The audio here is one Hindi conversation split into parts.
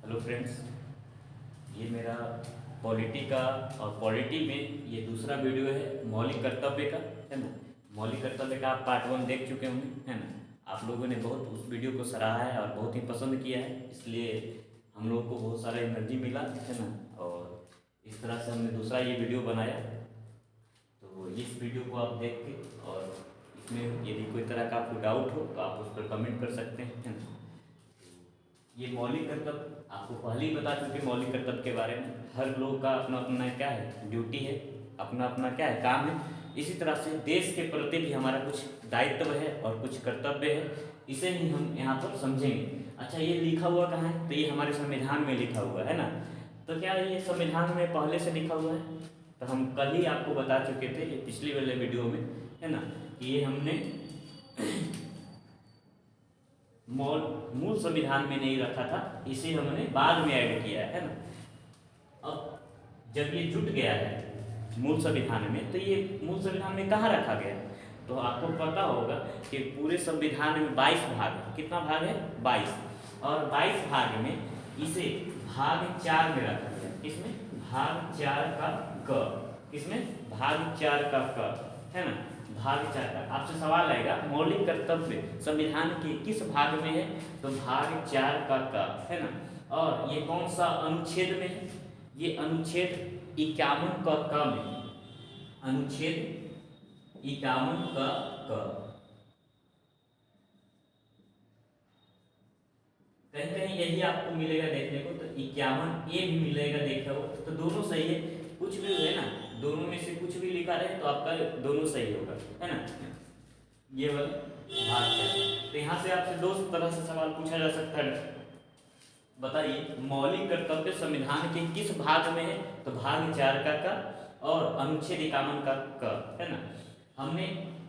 हेलो फ्रेंड्स, ये मेरा पॉलिटी का और पॉलिटी में ये दूसरा वीडियो है मौलिक कर्तव्य का, है ना। मौलिक कर्तव्य का आप पार्ट 1 देख चुके होंगे, है ना। आप लोगों ने बहुत उस वीडियो को सराहा है और बहुत ही पसंद किया है, इसलिए हम लोगों को बहुत सारा एनर्जी मिला, है ना। और इस तरह से हमने दूसरा ये वीडियो बनाया। तो इस वीडियो को आप देख के और इसमें यदि कोई तरह का आपको डाउट हो तो आप उस पर कमेंट कर सकते हैं, है ना। ये मौलिक कर्तव्य आपको पहले ही बता चुके मौलिक कर्तव्य के बारे में। हर लोग का अपना अपना क्या है, ड्यूटी है, अपना अपना क्या है, काम है। इसी तरह से देश के प्रति भी हमारा कुछ दायित्व है और कुछ कर्तव्य है, इसे ही हम यहाँ पर समझेंगे। अच्छा, ये लिखा हुआ कहाँ है? तो ये हमारे संविधान में लिखा हुआ है ना। तो क्या ये संविधान में पहले से लिखा हुआ है? तो हम कल ही आपको बता चुके थे, ये पिछली वाले वीडियो में, है ना, कि ये हमने मूल संविधान में नहीं रखा था, इसे हमने बाद में ऐड किया है ना। अब जब ये जुट गया है मूल संविधान में, तो ये मूल संविधान में कहाँ रखा गया? तो आपको पता होगा कि पूरे संविधान में 22 भाग है। कितना भाग है? 22। और 22 भाग में इसे भाग 4 में रखा गया। किसमें? भाग 4 का क। किसमें? भाग 4 का क, है ना। भाग 4 का आपसे सवाल आएगा, मौलिक कर्तव्य संविधान के किस भाग में है? तो भाग 4 का क, है ना। और ये कौन सा अनुच्छेद में है? ये अनुच्छेद 51 का क में, अनुच्छेद 51 का क। कहीं कहीं यही आपको मिलेगा देखने को, तो 51 ए भी मिलेगा देखने को, तो दोनों सही है। कुछ भी है ना, दोनों में से कुछ भी लिखा रहे तो आपका दोनों सही होगा, है ना। ये वाला भाग क्या है? तो यहाँ से आपसे दो तरह से सवाल पूछा जा सकता है। बताइए, मौलिक कर्तव्य संविधान के किस भाग में है? तो भाग 4 का और अनुच्छेद 51 का क, है ना। हमने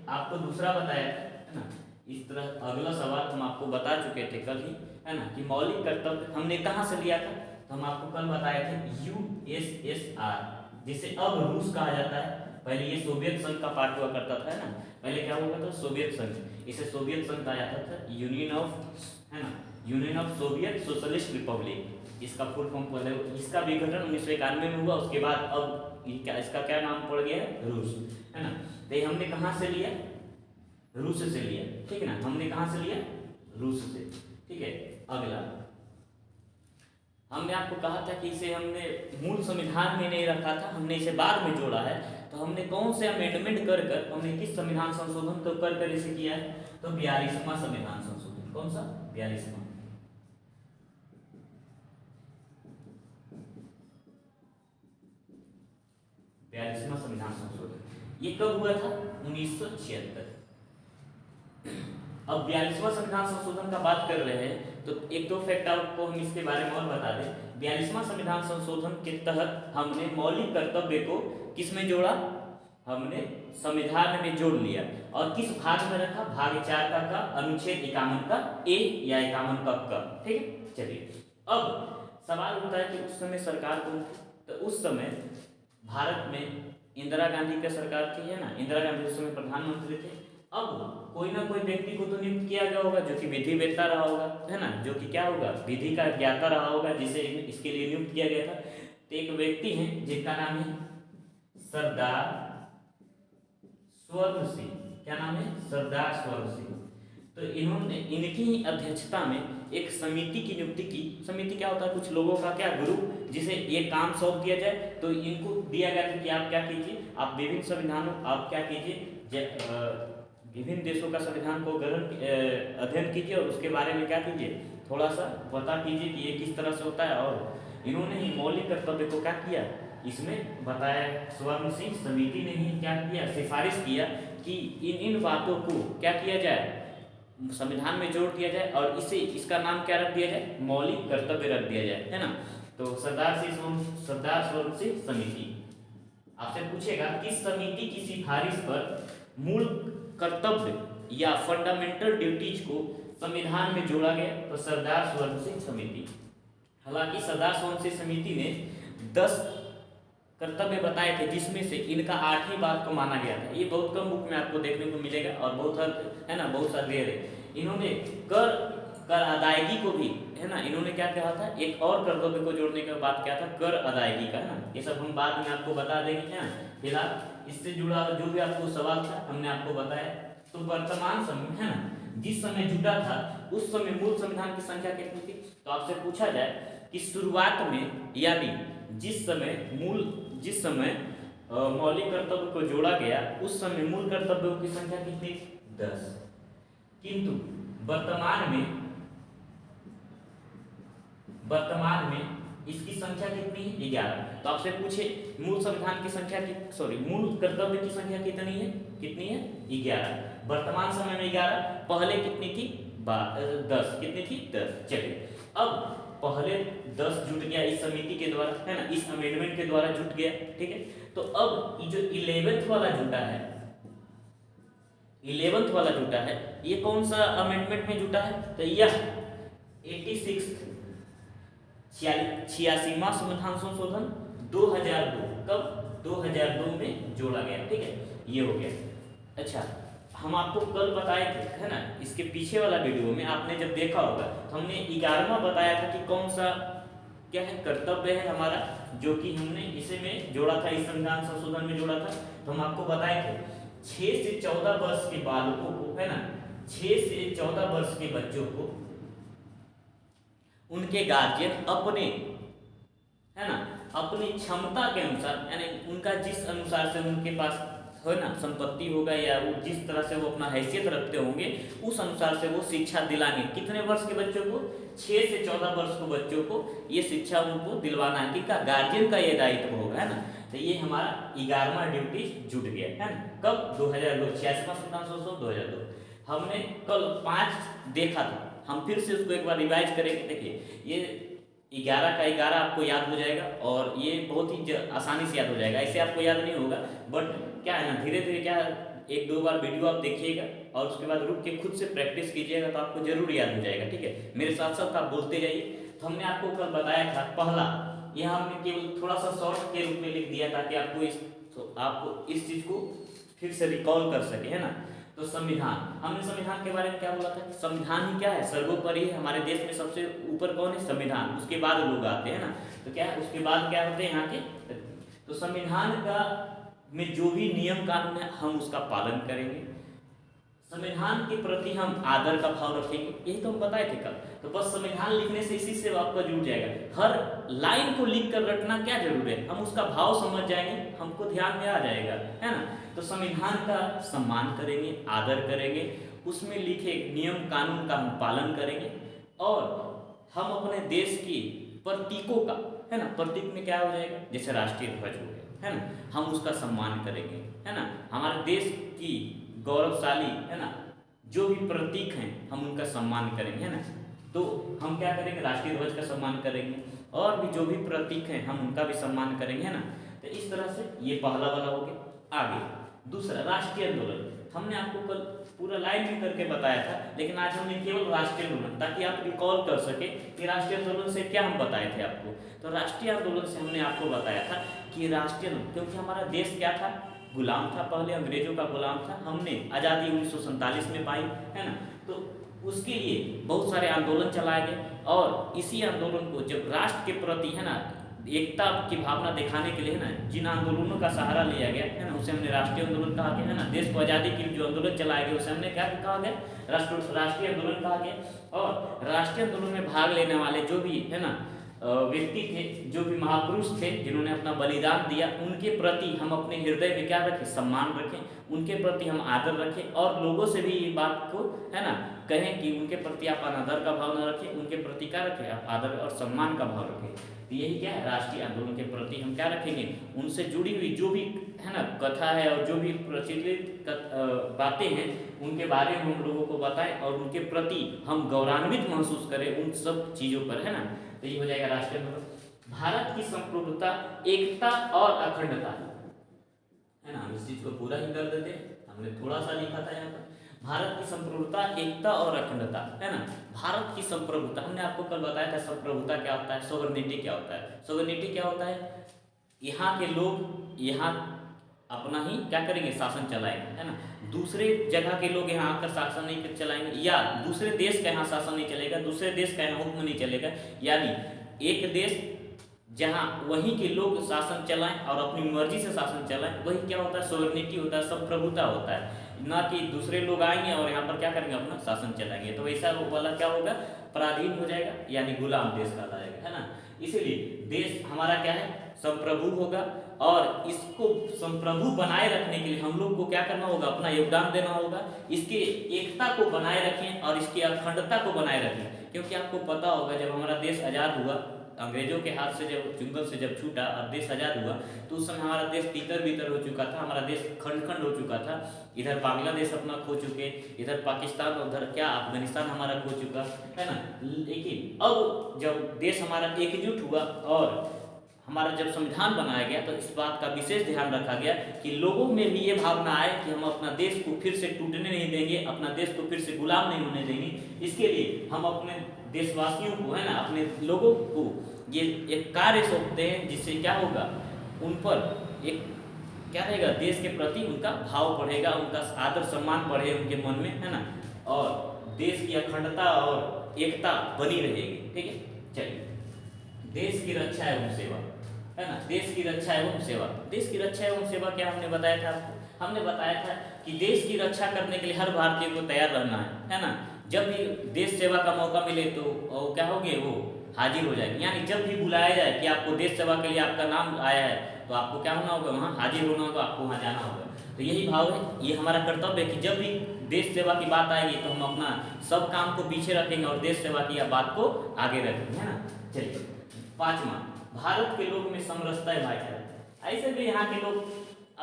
आपको दूसरा बताया है ना। इस तरह अगला सवाल हम आपको बता चुके थे कल ही, है ना, कि मौलिक कर्तव्य हमने कहाँ से लिया था। तो हम आपको कल बताए थे यूएसएसआर, जिसे अब रूस कहा जाता है। पहले ये सोवियत संघ का पार्ट हुआ करता था, है ना। पहले क्या हुआ था? सोवियत संघ। इसे सोवियत संघ कहा जाता था, यूनियन ऑफ, है ना, union of Soviet socialist Republic, इसका फुल फॉर्म पहले। इसका विघटन 1991 में हुआ। उसके बाद अब इसका क्या नाम पड़ गया है? रूस, है ना। तो ये हमने कहाँ से लिया? रूस से लिया, ठीक है ना। हमने कहाँ से लिया? रूस से, ठीक है। अगला हमने आपको कहा था कि इसे हमने मूल संविधान में नहीं रखा था, हमने इसे बाद में जोड़ा है। तो हमने कौन से अमेंडमेंट कर कर, हमने किस संविधान संशोधन तो कर कर इसे किया है? तो 42वां संविधान संशोधन। कौन सा? 42वां। 42वां संविधान संशोधन ये कब हुआ था? 1976। अब 42वां संविधान संशोधन का बात कर रहे हैं, तो एक दो फैक्ट आपको हम इसके बारे में और बता दें। 42वां संविधान संशोधन के तहत हमने मौलिक कर्तव्य को किस में जोड़ा? हमने संविधान में जोड़ लिया। और किस भाग में रखा? भाग 4 का अनुच्छेद 51 का ए या 51 का क, ठीक है। चलिए, अब सवाल होता है कि उस समय सरकार कौन थी? तो उस समय भारत में इंदिरा गांधी की सरकार थी, है ना। इंदिरा गांधी उस समय प्रधानमंत्री थे। अब कोई ना कोई व्यक्ति को तो नियुक्त किया गया होगा, जो कि विधि वेत्ता रहा होगा, है ना, जो कि क्या होगा? विधि का ज्ञाता रहा होगा, जिसे इसके लिए नियुक्त किया गया था। तो एक व्यक्ति हैं जिनका नाम है सरदार स्वर्ण सिंह। क्या नाम है? सरदार स्वर्ण सिंह। तो इन्होंने, इनकी ही अध्यक्षता में एक समिति की नियुक्ति की। समिति क्या होता है? कुछ लोगों का क्या ग्रुप, जिसे ये काम सौंप दिया जाए। तो इनको दिया गया था कि आप क्या कीजिए, आप विभिन्न संविधानों, आप क्या कीजिए, विभिन्न देशों का संविधान को अध्ययन कीजिए और उसके बारे में क्या कीजिए, थोड़ा सा पता कीजिए कि ये किस तरह से होता है। और इन्होंने ही मौलिक कर्तव्य को क्या किया, इसमें बताया। स्वर्ण सिंह समिति ने ही क्या किया, सिफारिश किया कि इन बातों को क्या किया जाए, संविधान में जोड़ दिया जाए और इसे, इसका नाम क्या रख दिया जाए? मौलिक कर्तव्य रख दिया जाए, है ना। तो सरदार स्वर्ण सिंह समिति। आपसे पूछेगा किस समिति की सिफारिश पर मूल कर्तव्य या फंडामेंटल ड्यूटीज को संविधान में जोड़ा गया? तो सरदार स्वर्ण सिंह समिति। हालांकि सरदार स्वर्ण सिंह समिति ने 10 कर्तव्य बताए थे, जिसमें से इनका 8वीं बात को माना गया था। ये बहुत कम बुक में आपको देखने को मिलेगा और बहुत, है ना, बहुत सा रेयर है। इन्होंने कर कर अदायगी को भी, है ना, इन्होंने क्या कहा था, एक और कर्तव्य को जोड़ने के बाद क्या था, कर अदायगी का, है ना। ये सब हम बाद में आपको बता देंगे, है ना। फिलहाल इससे जुड़ा जो भी आपको सवाल था हमने आपको बताया। तो वर्तमान समय, है ना, जिस समय जुटा था उस समय मूल संविधान की संख्या कितनी थी। तो आपसे पूछा जाए कि शुरुआत में, यानी जिस समय मौलिक कर्तव्य को जोड़ा गया उस समय मूल कर्तव्यों की संख्या कितनी, 10। किंतु वर्तमान में इसकी संख्या कितनी है, 11। तो आपसे पूछे मूल संविधान की संख्या मूल कर्तव्य की संख्या कितनी है 11। वर्तमान समय में 11, पहले कितनी थी 10, कितनी थी 10। चलिए अब पहले 10 जुट गया इस समिति के द्वारा, है ना, इस अमेंडमेंट के द्वारा जुट गया, ठीक है। तो अब ये जो 11th वाला जुटा है, 11th वाला जुटा है, ये कौन सा अमेंडमेंट में जुटा है, तो यह 86वां संविधान संशोधन 2002, कब 2002 में जोड़ा गया, ठीक है, ये हो गया। अच्छा, हम आपको कल बताए थे, है ना, इसके पीछे वाला वीडियो में आपने जब देखा होगा तो हमने 11वां बताया था कि कौन सा क्या है कर्तव्य है हमारा, जो कि हमने इसे में जोड़ा था, इस संविधान संशोधन में जोड़ा था। तो हम आपको बताए थे 6 से 14 वर्ष के बालकों को, है ना, 6 से 14 वर्ष के बच्चों को उनके गार्जियन अपने, है ना, अपनी क्षमता के अनुसार, यानी उनका जिस अनुसार से उनके पास, है ना, संपत्ति होगा या वो जिस तरह से वो अपना हैसियत रखते होंगे उस अनुसार से वो शिक्षा दिलाएंगे। कितने वर्ष के बच्चों को, 6 से 14 वर्ष के बच्चों को ये शिक्षा उनको दिलवाना है, किसका, गार्जियन का ये दायित्व होगा, है ना। तो ये हमारा 11वां ड्यूटी जुट गया, है ना, कब 2002, 86वां संविधान संशोधन 2002। हमने कल 5 देखा था, हम फिर से उसको एक बार रिवाइज करेंगे। देखिए ये 11 का 11 आपको याद हो जाएगा और ये बहुत ही आसानी से याद हो जाएगा, ऐसे आपको याद नहीं होगा, बट क्या है ना, धीरे धीरे क्या 1-2 बार वीडियो आप देखिएगा और उसके बाद रुक के खुद से प्रैक्टिस कीजिएगा तो आपको जरूर याद हो जाएगा, ठीक है। मेरे साथ साथ आप बोलते जाइए। तो हमने आपको कल बताया था, पहला यह हमने केवल थोड़ा सा शॉर्ट के रूप में लिख दिया ताकि आपको इस चीज को फिर से रिकॉल कर सके, है ना। तो संविधान, हमने संविधान के बारे में क्या बोला था कि संविधान ही क्या है, सर्वोपरि है। हमारे देश में सबसे ऊपर कौन है, संविधान, उसके बाद लोग आते हैं ना। तो क्या है, उसके बाद क्या होते हैं यहाँ के, तो संविधान का में जो भी नियम कानून है हम उसका पालन करेंगे, संविधान के प्रति हम आदर का भाव रखेंगे, यही तो हम बताए थे कल। तो बस संविधान लिखने से इसी से आपका जुड़ जाएगा। हर लाइन को लिख कर रखना क्या जरूरी है, हम उसका भाव समझ जाएंगे, हमको ध्यान में आ जाएगा, है ना। तो संविधान का सम्मान करेंगे, आदर करेंगे, उसमें लिखे नियम कानून का हम पालन करेंगे और हम अपने देश की प्रतीकों का, है ना, प्रतीक में क्या हो जाएगा, जैसे राष्ट्रीय ध्वज हो गया, है ना, हम उसका सम्मान करेंगे, है ना। हमारे देश की गौरवशाली, है ना, जो भी प्रतीक हैं हम उनका सम्मान करेंगे, है ना। तो हम क्या करेंगे, राष्ट्रीय ध्वज का सम्मान करेंगे और भी जो भी प्रतीक हैं हम उनका भी सम्मान करेंगे, है ना। तो इस तरह से ये पहला वाला हो गया। आगे दूसरा, राष्ट्रीय आंदोलन। हमने आपको कल पूरा लाइन में करके बताया था, लेकिन आज हमने केवल राष्ट्रीय आंदोलन, ताकि आप रिकॉल कर सके कि राष्ट्रीय आंदोलन से क्या हम बताए थे आपको। तो राष्ट्रीय आंदोलन से हमने आपको बताया था कि राष्ट्रीय, क्योंकि हमारा देश क्या था, गुलाम था, पहले अंग्रेजों का गुलाम था, हमने आज़ादी 1947 में पाई, है ना। तो उसके लिए बहुत सारे आंदोलन चलाए गए और इसी आंदोलन को जब राष्ट्र के प्रति, है ना, एकता की भावना दिखाने के लिए, है ना, जिन आंदोलनों का सहारा लिया गया, है ना, उसे हमने राष्ट्रीय आंदोलन कहा गया, है ना। देश को आज़ादी के लिए जो आंदोलन चलाए गए उसे हमने क्या कहा गया, राष्ट्रीय आंदोलन कहा गया। और राष्ट्रीय आंदोलन में भाग लेने वाले जो भी, है ना, व्यक्ति थे, जो भी महापुरुष थे जिन्होंने अपना बलिदान दिया, उनके प्रति हम अपने हृदय में क्या रखें, सम्मान रखें, उनके प्रति हम आदर रखें और लोगों से भी ये बात को, है ना, कहें कि उनके प्रति आप अनादर का भाव न रखें, उनके प्रति क्या रखें, आप आदर और सम्मान का भाव रखें। तो यही क्या है, राष्ट्रीय आंदोलन के प्रति हम क्या रखेंगे, उनसे जुड़ी हुई जो भी, है ना, कथा है और जो भी प्रचलित बातें हैं उनके बारे में हम लोगों को बताएं और उनके प्रति हम गौरवान्वित महसूस करें उन सब चीज़ों पर, है ना। तो ये हो जाएगा राष्ट्रीय आंदोलन। भारत की संप्रभुता, एकता और अखंडता, है ना, हम इस चीज को पूरा ही कर देते हैं, हमने थोड़ा सा लिखा था यहाँ पर, भारत की संप्रभुता, एकता और अखंडता, है ना। भारत की संप्रभुता, हमने आपको कल बताया था संप्रभुता क्या होता है, सॉवरेनिटी क्या होता है। सॉवरेनिटी क्या होता है, यहाँ के लोग यहाँ अपना ही क्या करेंगे, शासन चलाएंगे, है ना। दूसरे जगह के लोग यहाँ आकर शासन नहीं चलाएंगे, या दूसरे देश का यहाँ शासन नहीं चलेगा, दूसरे देश का यहाँ हुक्म नहीं चलेगा। यानी एक देश जहाँ वहीं के लोग शासन चलाएं और अपनी मर्जी से शासन चलाएं, वही क्या होता है, सॉवरेनिटी होता है, सब प्रभुता होता है। ना कि दूसरे लोग आएंगे और यहाँ पर क्या करेंगे, अपना शासन चलाएंगे। तो ऐसा वाला क्या होगा, पराधीन हो जाएगा, यानी गुलाम देश कहलाएगा, है ना। इसीलिए देश हमारा क्या है, संप्रभु होगा, और इसको संप्रभु बनाए रखने के लिए हम लोग को क्या करना होगा, अपना योगदान देना होगा। इसके एकता को बनाए रखें और इसकी अखंडता को बनाए रखें। क्योंकि आपको पता होगा, जब हमारा देश आज़ाद हुआ, अंग्रेजों के हाथ से जब चुंगल से जब छूटा और देश आज़ाद हुआ, तो उस समय हमारा देश तीतर बीतर हो चुका था, हमारा देश खंड खंड हो चुका था। इधर बांग्लादेश अपना खो चुके, इधर पाकिस्तान, उधर क्या अफगानिस्तान हमारा खो चुका है ना। लेकिन अब जब देश हमारा एकजुट हुआ और हमारा जब संविधान बनाया गया, तो इस बात का विशेष ध्यान रखा गया कि लोगों में भी ये भावना आए कि हम अपना देश को फिर से टूटने नहीं देंगे, अपना देश को फिर से गुलाम नहीं होने देंगे। इसके लिए हम अपने देशवासियों को, है ना, अपने लोगों को ये एक कार्य सौंपते हैं, जिससे क्या होगा, उन पर एक क्या रहेगा, देश के प्रति उनका भाव बढ़ेगा, उनका आदर सम्मान बढ़े उनके मन में, है ना, और देश की अखंडता और एकता बनी रहेगी। ठीक है, चलिए, देश की रक्षा एवं सेवा, है ना, देश की रक्षा एवं सेवा। देश की रक्षा एवं सेवा क्या हमने बताया था आपको, हमने बताया था कि देश की रक्षा करने के लिए हर भारतीय को तैयार रहना है ना। जब भी देश सेवा का मौका मिले तो क्या होंगे, वो हाजिर हो जाएंगे। यानी जब भी बुलाया जाए कि आपको देश सेवा के लिए आपका नाम आया है, तो आपको क्या होना होगा, वहाँ हाजिर होना होगा, आपको वहाँ जाना होगा। तो यही भाव है, ये हमारा कर्तव्य है कि जब भी देश सेवा की बात आएगी तो हम अपना सब काम को पीछे रखेंगे और देश सेवा की बात को आगे रखेंगे, है ना। चलिए, पांचवा, भारत के लोग में समरसता है, भाईचारा। ऐसे भी यहाँ के लोग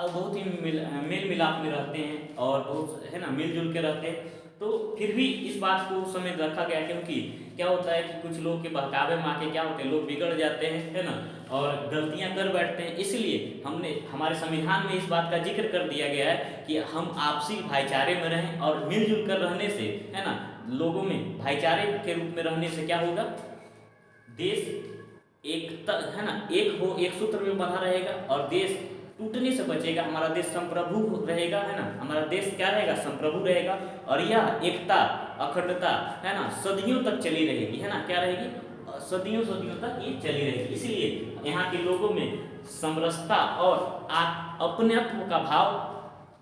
बहुत ही मेल मिलाप में रहते हैं और बहुत, है ना, मिलजुल के रहते हैं। तो फिर भी इस बात को उस समय रखा गया, क्योंकि क्या होता है कि कुछ लोग के बहकावे में आके क्या होते हैं, लोग बिगड़ जाते हैं, है ना, और गलतियां कर बैठते हैं। इसलिए हमने हमारे संविधान में इस बात का जिक्र कर दिया गया है कि हम आपसी भाईचारे में रहें, और मिलजुल कर रहने से, है ना, लोगों में भाईचारे के रूप में रहने से क्या होगा, देश एक, है ना, एक हो, एक सूत्र में बंधा रहेगा और देश टूटने से बचेगा। हमारा देश संप्रभु रहेगा, है ना, हमारा देश क्या रहेगा, संप्रभु रहेगा, और यह एकता अखंडता, है ना, सदियों तक चली रहेगी, है ना, क्या रहेगी, सदियों सदियों तक ये चली रहेगी। इसलिए यहाँ के लोगों में समरसता और अपनेत्व का भाव,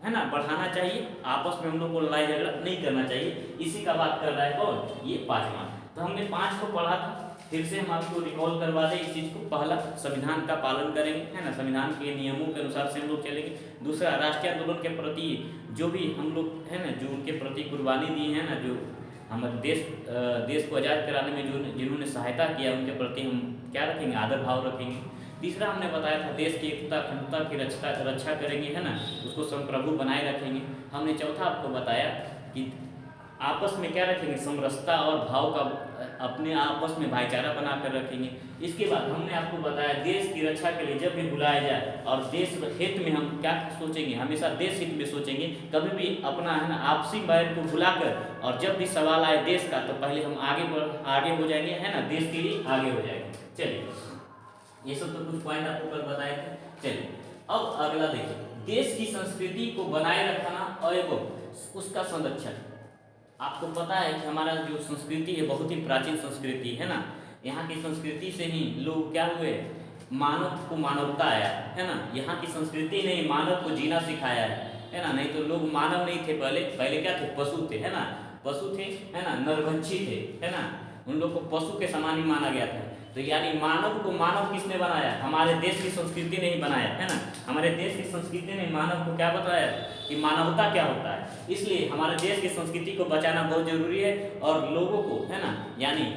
है ना, बढ़ाना चाहिए। आपस में हम लोग को लड़ाई झगड़ा नहीं करना चाहिए। इसी का बात कर रहा है कौन, ये पांचवा। तो हमने 5 को पढ़ा था, फिर से हम आपको रिकॉल करवा दें इस चीज़ को। पहला, संविधान का पालन करेंगे, है ना, संविधान के नियमों के अनुसार से हम लोग चलेंगे। दूसरा, राष्ट्रीय आंदोलन के प्रति जो भी हम लोग, है ना, जो उनके प्रति कुर्बानी दी है ना, जो हमारे देश को आज़ाद कराने में जो जिन्होंने सहायता किया, उनके प्रति हम क्या रखेंगे, आदर भाव रखेंगे। तीसरा, हमने बताया था देश की एकता अखंडता की रक्षा करेंगे, है ना, उसको संप्रभु बनाए रखेंगे। हमने चौथा आपको बताया कि आपस में क्या रखेंगे, समरसता और भाव का, अपने आपस में भाईचारा बनाकर रखेंगे। इसके बाद हमने आपको बताया देश की रक्षा के लिए जब भी बुलाया जाए और देश हित में हम क्या सोचेंगे, हमेशा देश हित में सोचेंगे, कभी भी अपना, है ना, आपसी बैर को भुलाकर, और जब भी सवाल आए देश का, तो पहले हम आगे हो जाएंगे, है ना, देश के लिए आगे हो जाएंगे। चलिए, ये सब तो कुछ पॉइंट आपको कल बताए थे। चलिए, अब अगला देखिए, देश की संस्कृति को बनाए रखना एवं उसका संरक्षण। आपको पता है कि हमारा जो संस्कृति है बहुत ही प्राचीन संस्कृति है ना। यहाँ की संस्कृति से ही लोग क्या हुए, मानव को मानवता आया, है ना। यहाँ की संस्कृति ने मानव को जीना सिखाया है ना। नहीं तो लोग मानव नहीं थे, पहले क्या थे, पशु थे, है ना, पशु थे, है ना, नरभक्षी थे, है ना, उन लोग को पशु के समान ही माना गया था। तो यानी मानव को मानव किसने बनाया, हमारे देश की संस्कृति ने ही बनाया, है ना। हमारे देश की संस्कृति ने मानव को क्या बताया कि मानवता क्या होता है। इसलिए हमारे देश की संस्कृति को बचाना बहुत जरूरी है, और लोगों को, है ना, यानी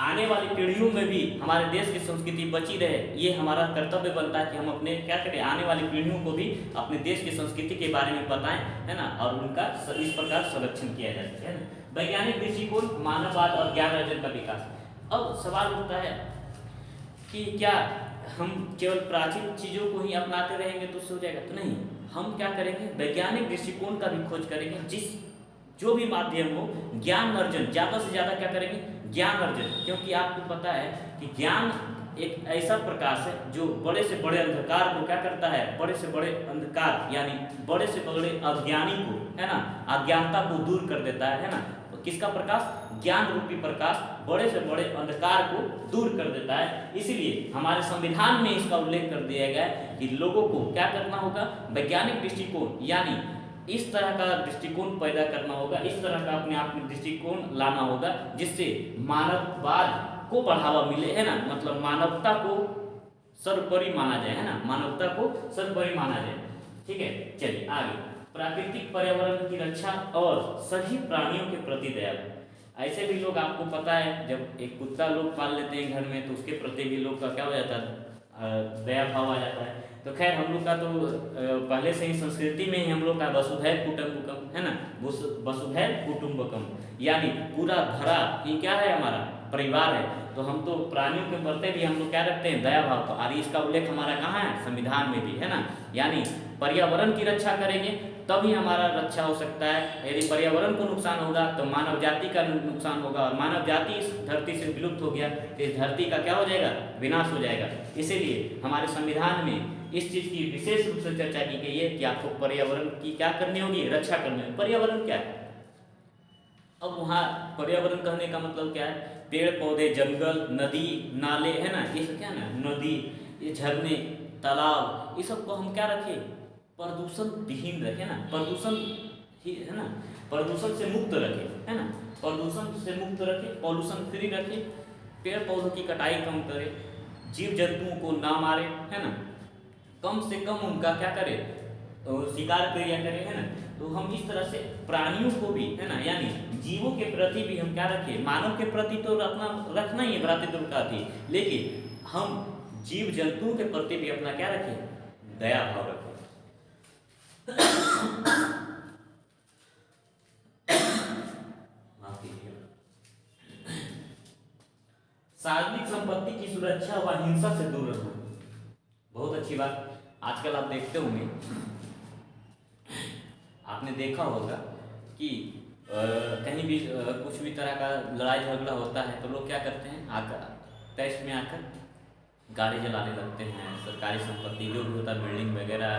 आने वाली पीढ़ियों में भी हमारे देश की संस्कृति बची रहे, ये हमारा कर्तव्य बनता है कि हम अपने क्या करें, आने वाली पीढ़ियों को भी अपने देश की संस्कृति के बारे में बताएं, है ना, और उनका इस प्रकार संरक्षण किया जा सके, है ना। वैज्ञानिक दृष्टिकोण, मानववाद और ज्ञान अर्जन का विकास। अब सवाल उठता है कि क्या हम केवल प्राचीन चीज़ों को ही अपनाते रहेंगे तो उससे हो जाएगा, तो नहीं। हम क्या करेंगे, वैज्ञानिक दृष्टिकोण का भी खोज करेंगे, जो भी माध्यम हो, ज्ञान अर्जन, ज़्यादा से ज़्यादा क्या करेंगे, ज्ञान अर्जन। क्योंकि आपको पता है कि ज्ञान एक ऐसा प्रकाश है जो बड़े से बड़े अंधकार को क्या करता है, बड़े से बड़े अंधकार यानी बड़े से बड़े अज्ञानी को, है ना, अज्ञानता को दूर कर देता है ना। तो किसका प्रकाश? ज्ञान रूपी प्रकाश बड़े से बड़े अंधकार को दूर कर देता है। इसीलिए हमारे संविधान में इसका उल्लेख कर दिया गया है कि लोगों को क्या करना होगा, वैज्ञानिक दृष्टिकोण यानी इस तरह का दृष्टिकोण पैदा करना होगा, इस तरह का अपने आप में दृष्टिकोण लाना होगा जिससे मानववाद को बढ़ावा मिले, है ना, मतलब मानवता को सर्वोपरि माना जाए, है ना, मानवता को सर्वोपरि माना जाए। ठीक है, चलिए आगे। प्राकृतिक पर्यावरण की रक्षा और सभी प्राणियों के प्रति दया। ऐसे भी लोग, आपको पता है, जब एक कुत्ता लोग पाल लेते हैं घर में तो उसके प्रति भी लोग का क्या हो जाता है, दया भाव आ जाता है। तो खैर हम लोग का तो पहले से ही संस्कृति में ही हम लोग का वसुधैव कुटुंबकम, है ना, वसुधैव कुटुंबकम यानी पूरा भरा ये क्या है, हमारा परिवार है। तो हम तो प्राणियों के प्रति भी हम लोग क्या रखते हैं, दया भाव। तो और इसका उल्लेख हमारा कहाँ है, संविधान में भी, है ना। यानी पर्यावरण की रक्षा करेंगे तभी हमारा रक्षा हो सकता है। यदि पर्यावरण को नुकसान होगा तो मानव जाति का नुकसान होगा, और मानव जाति इस धरती से विलुप्त हो गया तो इस धरती का क्या हो जाएगा, विनाश हो जाएगा। इसीलिए हमारे संविधान में इस चीज़ की विशेष रूप से चर्चा की गई है कि आपको पर्यावरण की क्या करनी होगी, रक्षा करनी होगी। पर्यावरण क्या है? अब वहाँ पर्यावरण कहने का मतलब क्या है, पेड़ पौधे, जंगल, नदी नाले, है ना, ये सब क्या ना, नदी, ये झरने, तालाब, ये सब को हम क्या रखें, प्रदूषण विहीन रखें ना, प्रदूषण ही, है ना, प्रदूषण से मुक्त रखें, है ना, प्रदूषण से मुक्त रखें, पॉल्यूशन फ्री रखें, पेड़ पौधों की कटाई कम करें, जीव जंतुओं को ना मारे, है ना, कम से कम उनका क्या करें, तो शिकार क्रिया करें, है ना। तो हम इस तरह से प्राणियों को भी, है ना, यानी जीवों के प्रति भी हम क्या रखें, मानव के प्रति तो रखना ही है भ्रातृत्व का थी, लेकिन हम जीव जंतुओं के प्रति भी अपना क्या रखें, दया भाव रखें। सार्वजनिक संपत्ति की सुरक्षा व हिंसा से दूर रहना, बहुत अच्छी बात। आजकल आप देखते होंगे, आपने देखा होगा कि कहीं भी कुछ भी तरह का लड़ाई झगड़ा होता है तो लोग क्या करते हैं, आकर टेस्ट में आकर गाड़ी जलाने लगते हैं, सरकारी संपत्ति जो भी होता है, बिल्डिंग वगैरह,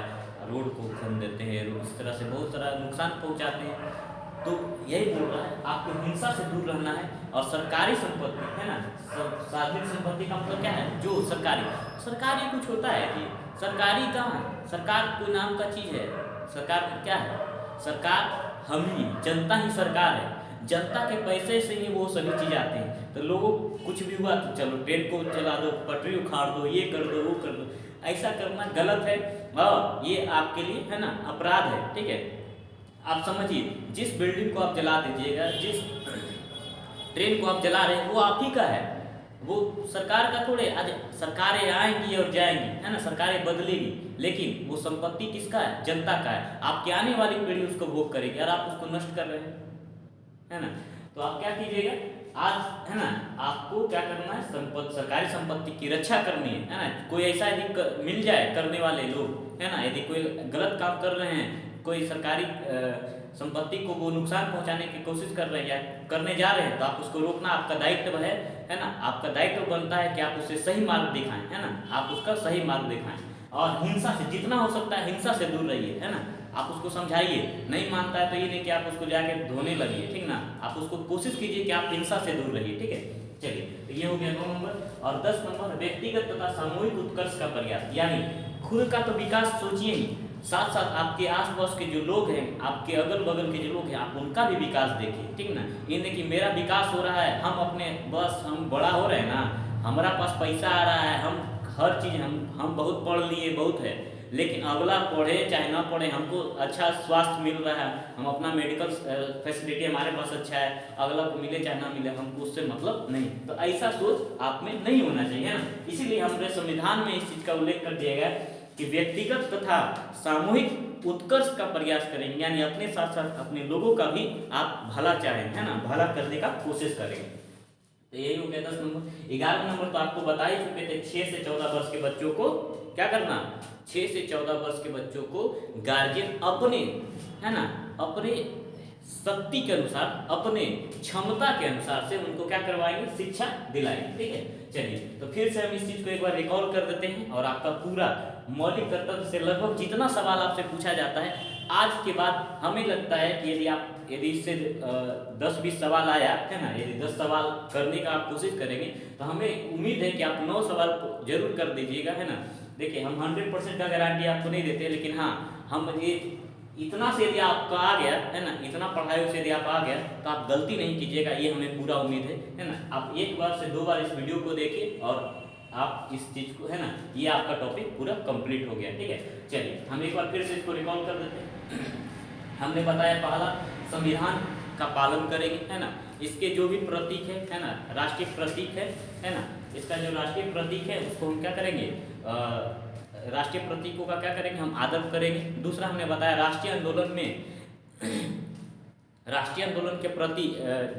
रोड को खन देते हैं, इस तरह से बहुत सारा नुकसान पहुंचाते हैं। तो यही बोल रहा है आपको हिंसा से दूर रहना है। और सरकारी संपत्ति, है ना, सार्वजनिक संपत्ति का मतलब क्या है, जो सरकारी कुछ होता है कि सरकारी कहाँ है, सरकार कोई नाम का चीज़ है, सरकार क्या है, सरकार हम ही, जनता ही सरकार है, जनता के पैसे से ही वो सभी चीज़ आते हैं। तो लोगों कुछ भी हुआ तो चलो ट्रेन को चला दो, पटरी उखाड़ दो, ये कर दो, वो कर दो, ऐसा करना गलत है और ये आपके लिए, है ना, अपराध है। ठीक है, आप समझिए, जिस बिल्डिंग को आप जला दीजिएगा, जिस ट्रेन को आप जला रहे हैं वो आप ही का है, वो सरकार का थोड़े। आज सरकारें आएंगी और जाएंगी, है ना, सरकारें बदलेगी, लेकिन वो संपत्ति किसका है, जनता का है। आपकी आने वाली पीढ़ी उसको भोग करेगी और आप उसको नष्ट कर रहे हैं, है ना। तो आप क्या कीजिएगा आज, है ना, आपको क्या करना है, सरकारी संपत्ति की रक्षा करनी है ना। कोई ऐसा यदि मिल जाए करने वाले लोग, है ना, यदि कोई गलत काम कर रहे हैं, कोई सरकारी संपत्ति को वो नुकसान पहुंचाने की कोशिश कर रहे हैं या करने जा रहे हैं, तो आप उसको रोकना आपका दायित्व है ना। आपका दायित्व बनता है कि आप उसे सही मार्ग दिखाएं, है ना, आप उसका सही मार्ग दिखाएं। और हिंसा से जितना हो सकता है हिंसा से दूर रहिए, है ना। आप उसको समझाइए, नहीं मानता है तो ये नहीं कि आप उसको जाके धोने लगिए, ठीक ना। आप उसको कोशिश कीजिए कि आप हिंसा से दूर रहिए, ठीक है। चलिए, तो ये हो गया 9 नंबर। और 10 नंबर, व्यक्तिगत तथा सामूहिक उत्कर्ष का प्रयास, यानी खुद का तो विकास सोचिए ही, साथ साथ आपके आसपास के जो लोग हैं, आपके अगल बगल के जो लोग हैं, आप उनका भी विकास देखिए, ठीक ना। ये नहीं कि मेरा विकास हो रहा है, हम अपने बस हम बड़ा हो रहे हैं ना, हमारा पास पैसा आ रहा है, हम हर चीज़ हम बहुत पढ़ लिए, बहुत है, लेकिन अगला पढ़े चाहे ना पढ़े, हमको अच्छा स्वास्थ्य मिल रहा है, हम अपना मेडिकल फैसिलिटी हमारे पास अच्छा है, अगला को मिले चाहे ना मिले, हमको उससे मतलब नहीं। तो ऐसा सोच आप में नहीं होना चाहिए, है ना। इसीलिए हमारे संविधान में इस चीज़ का उल्लेख कर दिया गया कि व्यक्तिगत तथा सामूहिक उत्कर्ष का प्रयास करेंगे, यानी अपने साथ साथ अपने लोगों का भी आप भला चाहें, है ना, भला करने का कोशिश करेंगे। तो यही हो गया 10 नंबर। 11 नंबर तो आपको बता ही चुके थे, 6 से 14 वर्ष के बच्चों को क्या करना, 6 से 14 वर्ष के बच्चों को गार्जियन अपने, है ना, अपने शक्ति के अनुसार, अपने क्षमता के अनुसार से उनको क्या करवाएंगे, शिक्षा दिलाएंगे। ठीक है, चलिए तो फिर से हम इस चीज को एक बार रिकॉल कर देते हैं और आपका पूरा मौलिक कर्तव्य से लगभग जितना सवाल आपसे पूछा जाता है आज के बाद, हमें लगता है कि यदि इससे 10-20 सवाल आया है ना, यदि 10 सवाल करने का आप कोशिश करेंगे तो हमें उम्मीद है कि आप 9 सवाल जरूर कर दीजिएगा, है ना। देखिए हम 100% का गारंटी आपको नहीं देते, लेकिन हाँ हम ये इतना से यदि आपका आ गया है ना, इतना पढ़ाई से यदि आप आ गया तो आप गलती नहीं कीजिएगा, ये हमें पूरा उम्मीद है ना। आप एक बार से 2 बार इस वीडियो को देखिए और आप इस चीज को, है ना, ये आपका टॉपिक पूरा कंप्लीट हो गया। ठीक है, चलिए हम एक बार फिर से इसको रिकॉल कर देते हैं। हमने बताया पहला, संविधान का पालन करेंगे, है ना। इसके जो भी प्रतीक है ना, राष्ट्रीय प्रतीक है ना, इसका जो राष्ट्रीय प्रतीक है उसको हम क्या करेंगे, राष्ट्रीय प्रतीकों का क्या करेंगे, हम आदर करेंगे। दूसरा हमने बताया राष्ट्रीय आंदोलन में राष्ट्रीय आंदोलन के प्रति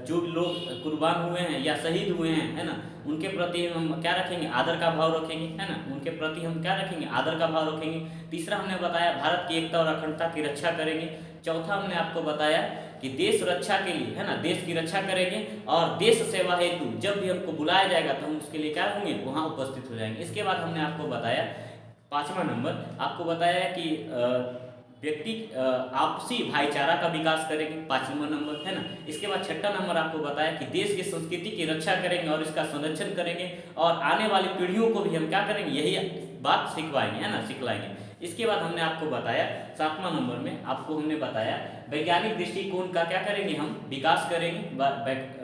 जो लोग कुर्बान हुए हैं या शहीद हुए हैं, है ना, उनके प्रति हम क्या रखेंगे, आदर का भाव रखेंगे, है ना, उनके प्रति हम क्या रखेंगे, आदर का भाव रखेंगे। तीसरा हमने बताया भारत की एकता और अखंडता की रक्षा करेंगे। चौथा हमने आपको बताया कि देश रक्षा के लिए, है ना, देश की रक्षा करेंगे और देश सेवा हेतु जब भी हमको बुलाया जाएगा तो हम उसके लिए क्या होंगे, वहाँ उपस्थित हो जाएंगे। इसके बाद हमने आपको बताया 5वां नंबर, आपको बताया कि व्यक्ति आपसी भाईचारा का विकास करेंगे, 5वां नंबर, है ना। इसके बाद 6वां नंबर आपको बताया कि देश की संस्कृति की रक्षा करेंगे और इसका संरक्षण करेंगे और आने वाली पीढ़ियों को भी हम क्या करेंगे, यही बात सिखवाएंगे, है ना, सिखलाएंगे। इसके बाद हमने आपको बताया 7वां नंबर में आपको हमने बताया वैज्ञानिक दृष्टिकोण का क्या करेंगे, हम विकास करेंगे,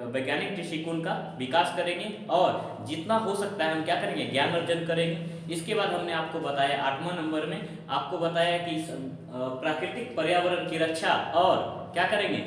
वैज्ञानिक दृष्टिकोण का विकास करेंगे और जितना हो सकता है हम क्या करेंगे, ज्ञान अर्जन करेंगे। इसके बाद हमने आपको बताया 8वां नंबर में आपको बताया कि प्राकृतिक पर्यावरण की रक्षा और क्या करेंगे,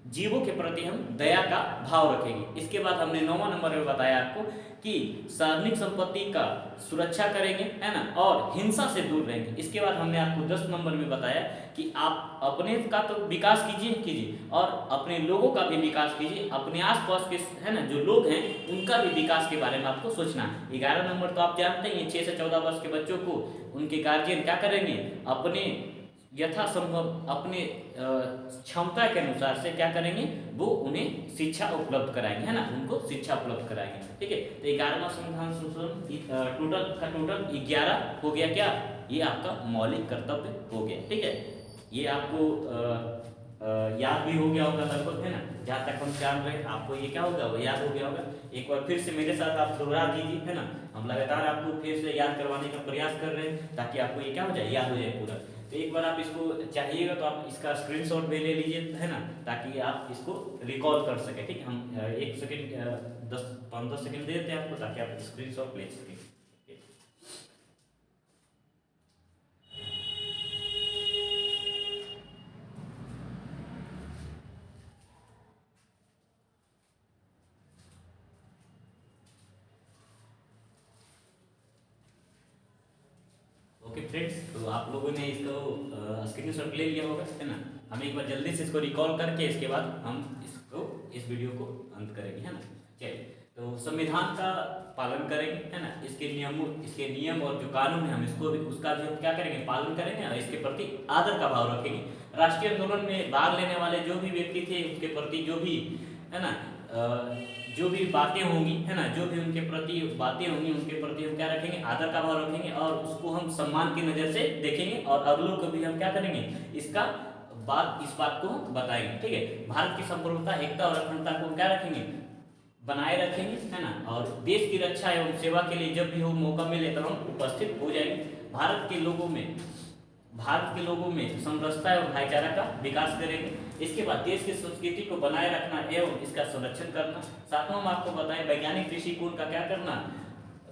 जीवों के प्रति हम दया का भाव रखेंगे। इसके बाद हमने 9वां नंबर में बताया आपको कि सार्वजनिक संपत्ति का सुरक्षा करेंगे, है ना, और हिंसा से दूर रहेंगे। इसके बाद हमने आपको 10 नंबर में बताया कि आप अपने का तो विकास कीजिए और अपने लोगों का भी विकास कीजिए, अपने आसपास के, है ना, जो लोग हैं उनका भी विकास के बारे में आपको सोचना है। 11 नंबर तो आप जानते हैं, 6 से 14 वर्ष के बच्चों को उनके गार्जियन क्या करेंगे, अपने यथासंभव अपने क्षमता के अनुसार से क्या करेंगे, वो उन्हें शिक्षा उपलब्ध कराएंगे, है ना, उनको शिक्षा उपलब्ध कराएंगे। ठीक है, तो 11वां संविधान संशोधन टोटल 11 हो गया। क्या ये आपका मौलिक कर्तव्य हो गया। ठीक है, ये आपको याद भी हो गया होगा लगभग, है ना, जहाँ तक हम जान रहे हैं आपको ये क्या होगा, वो याद हो गया होगा। एक बार फिर से मेरे साथ आप दोहरा दीजिए, है ना, हम लगातार आपको फिर से याद करवाने का प्रयास कर रहे हैं ताकि आपको ये क्या हो जाए, याद हो जाए पूरा। तो एक बार आप इसको चाहिएगा तो आप इसका स्क्रीनशॉट भी ले लीजिए, है ना, ताकि आप इसको रिकॉल कर सकें। ठीक, हम 1 सेकेंड 10-15 सेकेंड दे देते हैं आपको ताकि आप स्क्रीनशॉट ले सकें। ओके फ्रेंड्स, तो आप लोगों ने इसको स्क्रीनशॉट ले लिया होगा, है ना। हम एक बार जल्दी से इसको रिकॉल करके इसके बाद हम इस वीडियो को अंत करेंगे, है ना। चलिए, तो संविधान का पालन करेंगे, है ना, इसके नियम और जो कानून है हम उसका भी हम क्या करेंगे, पालन करेंगे और इसके प्रति आदर का भाव रखेंगे। राष्ट्रीय आंदोलन में भाग लेने वाले जो भी व्यक्ति थे उसके प्रति जो भी, है ना, जो भी बातें होंगी, है ना, जो भी उनके प्रति बातें होंगी उनके प्रति हम क्या रखेंगे, आदर का भाव रखेंगे और उसको हम सम्मान की नज़र से देखेंगे और अगलों को भी हम क्या करेंगे, इस बात को बताएंगे। ठीक है, भारत की संप्रभुता, एकता और अखंडता को क्या रखेंगे, बनाए रखेंगे, है ना, और देश की रक्षा एवं सेवा के लिए जब भी हो मौका मिले तो हम उपस्थित हो जाएंगे। भारत के लोगों में समरसता एवं भाईचारा का विकास करेंगे। इसके बाद देश की संस्कृति को बनाए रखना एवं इसका संरक्षण करना। 7वां में आपको बताएं वैज्ञानिक दृष्टिकोण का क्या करना,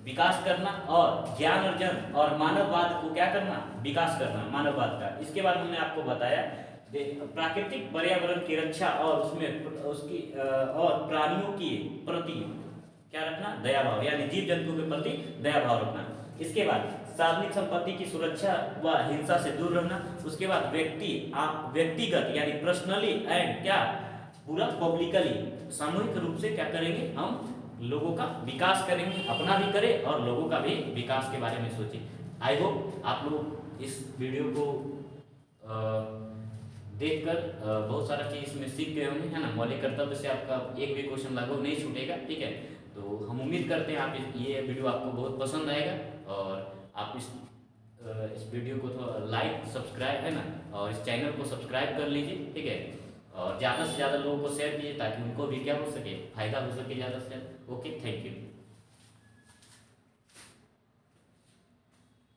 विकास करना और ज्ञान अर्जन और मानववाद को क्या करना, विकास करना मानववाद का। इसके बाद हमने आपको बताया प्राकृतिक पर्यावरण की रक्षा और और प्राणियों के प्रति क्या रखना, दया भाव, यानी जीव जंतु के प्रति दया भाव रखना। इसके बाद सार्वजनिक संपत्ति की सुरक्षा व हिंसा से दूर रहना। उसके बाद व्यक्तिगत यानी पर्सनली एंड क्या पूरा पब्लिकली, सामूहिक रूप से क्या करेंगे, हम लोगों का विकास करेंगे, अपना भी करें और लोगों का भी विकास के बारे में सोचें। आई होप आप लोग इस वीडियो को देखकर बहुत सारा चीज़ इसमें सीख गए होंगे, है ना। मौलिक कर्तव्य से आपका एक भी क्वेश्चन लगभग नहीं छूटेगा, ठीक है। तो हम उम्मीद करते हैं आप ये वीडियो आपको बहुत पसंद आएगा, और आप इस वीडियो को थोड़ा लाइक सब्सक्राइब, है ना, और इस चैनल को सब्सक्राइब कर लीजिए, ठीक है। और ज़्यादा से ज़्यादा लोगों को शेयर कीजिए ताकि उनको भी क्या हो सके, फायदा हो सके ज़्यादा से ज़्यादा। Okay, thank you.